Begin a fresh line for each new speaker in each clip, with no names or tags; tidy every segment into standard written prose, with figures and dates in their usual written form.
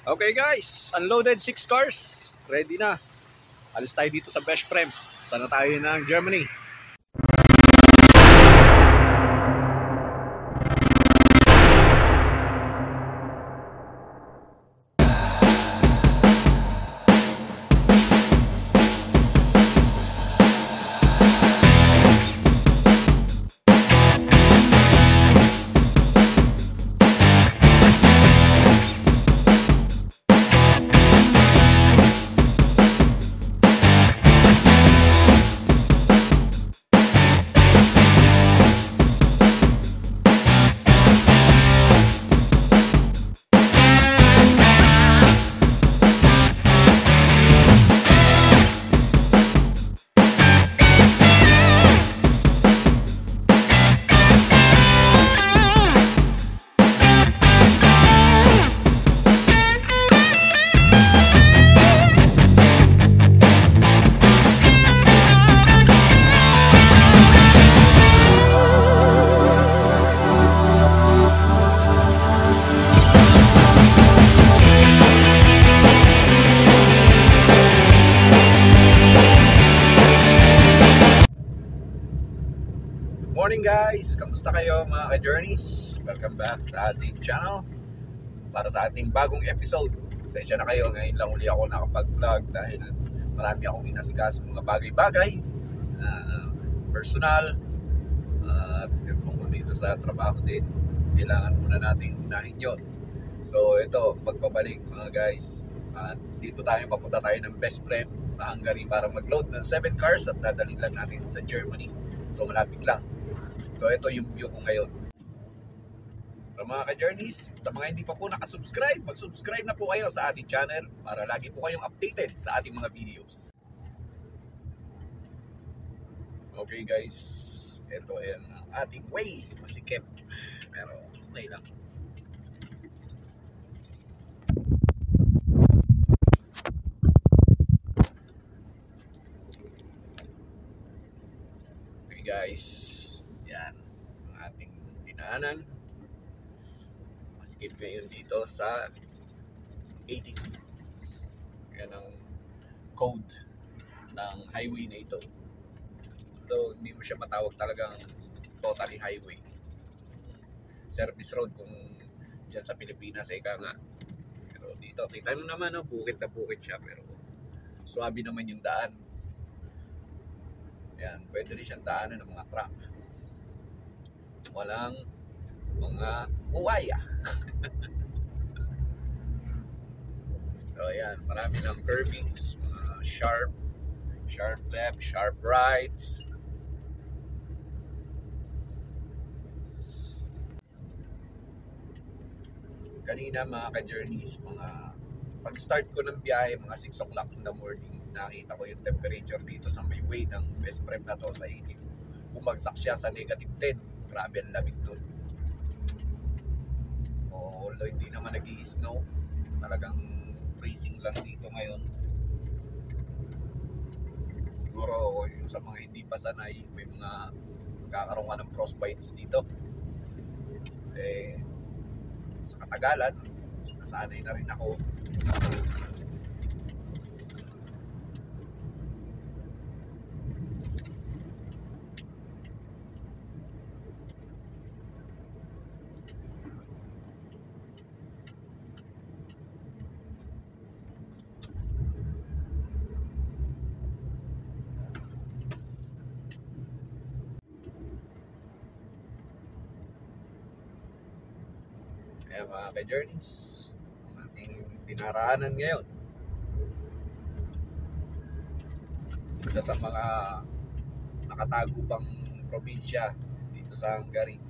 Okay guys, unloaded 6 cars. Ready na. Alis tayo dito sa Best Prem. Punta na tayo ng Germany. Morning guys! Kamusta kayo mga ka-journeys? Welcome back sa ating channel para sa ating bagong episode. Pasensya na kayo, ngayon lang uli ako nakapag-vlog dahil marami akong inasikaso mga bagay-bagay personal at tungkol dito sa trabaho din. Kailangan muna natin unahin yun. So ito, pagbabalik mga guys, dito papunta tayo ng Best Prem sa Hungary para mag-load ng 7 cars at dadalhin lang natin sa Germany. So malapit lang. So ito yung view ko ngayon. So mga ka-journeys, sa mga hindi pa po nakasubscribe, mag-subscribe na po kayo sa ating channel para lagi po kayong updated sa ating mga videos. Okay guys, ito yan ang ating way. Masikip, pero okay lang. Okay guys, yan ang ating dinaanan. Masikip ngayon dito sa 82. Yan ang code ng highway na ito. Although hindi mo siya matawag talagang totally highway. Service road kung dyan sa Pilipinas ay ika nga. Pero dito, kita mo naman, no, bukit na bukit siya, pero swabe naman yung daan. Yan, pwede rin siyang daanan ng mga truck. Walang mga buwaya. So yan, marami ng curvings, sharp left, sharp right. Kanina mga ka-journeys, pag-start ko ng biyahe, mga 6 o'clock in the morning, nakita ko yung temperature dito sa may way ng Best Prem na to sa 82. Bumagsak siya sa -10. Grabe ang lamig doon. Although hindi naman nag-i-snow, talagang freezing lang dito ngayon. Siguro yung sa mga hindi pa sanay, may mga magkakaroon ka ng frostbites dito. Sa katagalan, nasanay na rin ako. Kaya mga ka-journeys, ang ating dinaraanan ngayon, isa sa mga nakatago pang probinsya dito sa Hungary.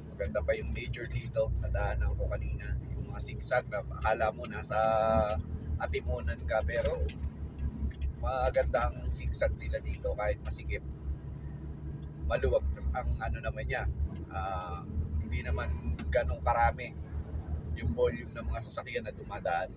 Maganda pa yung nature dito, nadaanan ko kanina, yung mga sigsag na akala mo nasa atimunan ka, pero maganda ang sigsag nila dito kahit masikip. Maluwag ang ano naman niya, hindi naman ganong karami yung volume ng mga sasakyan na dumadaan.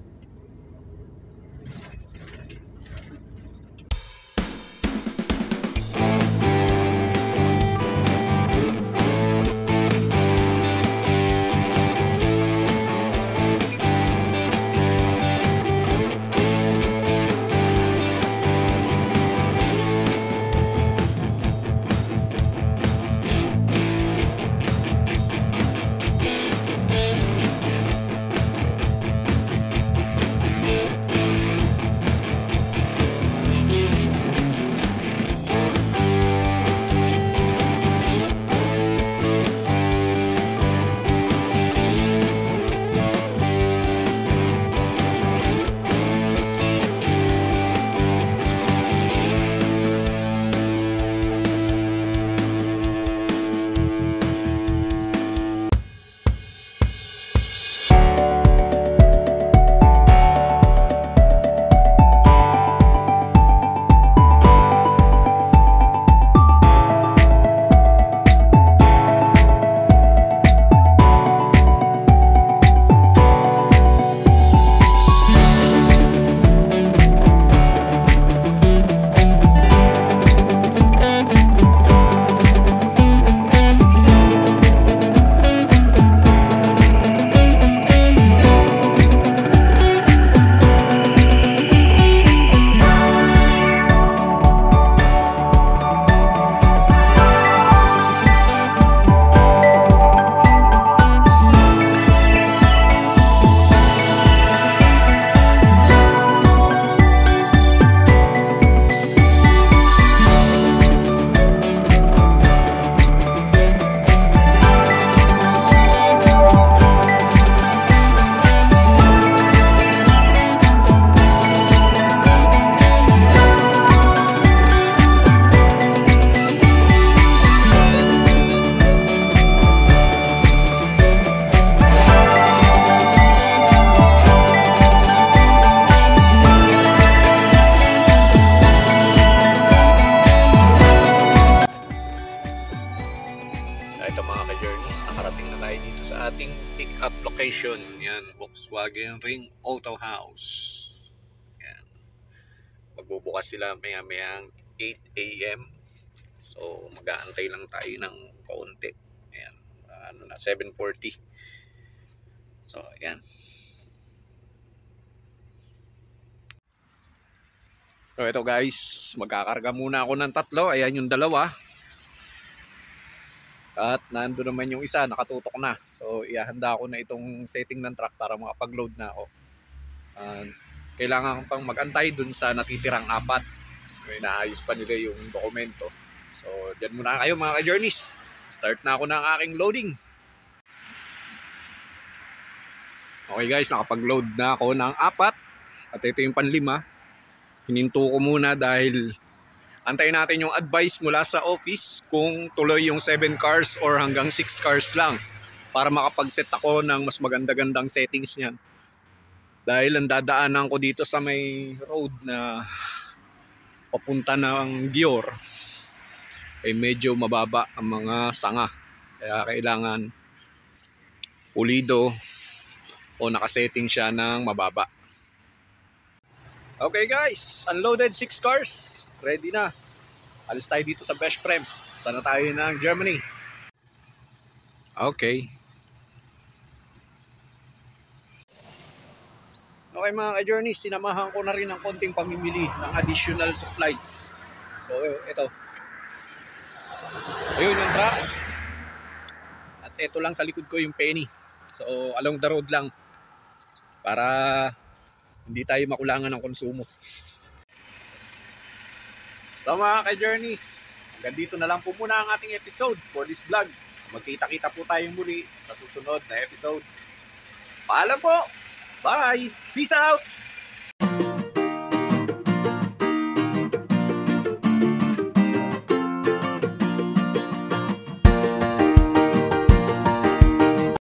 pick-up location. Yan, Volkswagen Ring Auto House. Yan. Magbubukas sila maya-mayang 8 a.m. So, mag-aantay lang tayo ng kaunti. Ayan, 7:40. So, ayan. So, ito guys, magkakarga muna ako ng 3. Ayan yung 2. At nandun naman yung isa, nakatutok na. So, ihahanda ko na itong setting ng truck para makapag-load na ako. Kailangan pang mag-antay dun sa natitirang 4. So, inaayos pa nila yung dokumento. So, dyan muna kayo mga ka-journeys. Start na ako ng aking loading. Okay guys, nakapag-load na ako ng 4. At ito yung pan-5. Hininto ko muna dahil antayin natin yung advice mula sa office kung tuloy yung 7 cars or hanggang 6 cars lang para makapag-set ako ng mas maganda-gandang settings niyan. Dahil ang dadaanan ko dito sa may road na papunta ng Gior ay medyo mababa ang mga sanga. Kaya kailangan pulido o nakasetting siya ng mababa. Okay guys, unloaded 6 cars. Ready na. Alis tayo dito sa Veszprém. Punta na tayo ng Germany. Okay. Okay mga ka-journeys, sinamahan ko na rin ng konting pamimili ng additional supplies. So ito. Ayun yung truck. At ito lang sa likod ko yung penny. So along the road lang. Para hindi tayo makulangan ng konsumo. So mga ka-journeys, hanggang dito na lang po muna ang ating episode for this vlog. Magkita-kita po tayong muli sa susunod na episode. Paalam po! Bye! Peace out!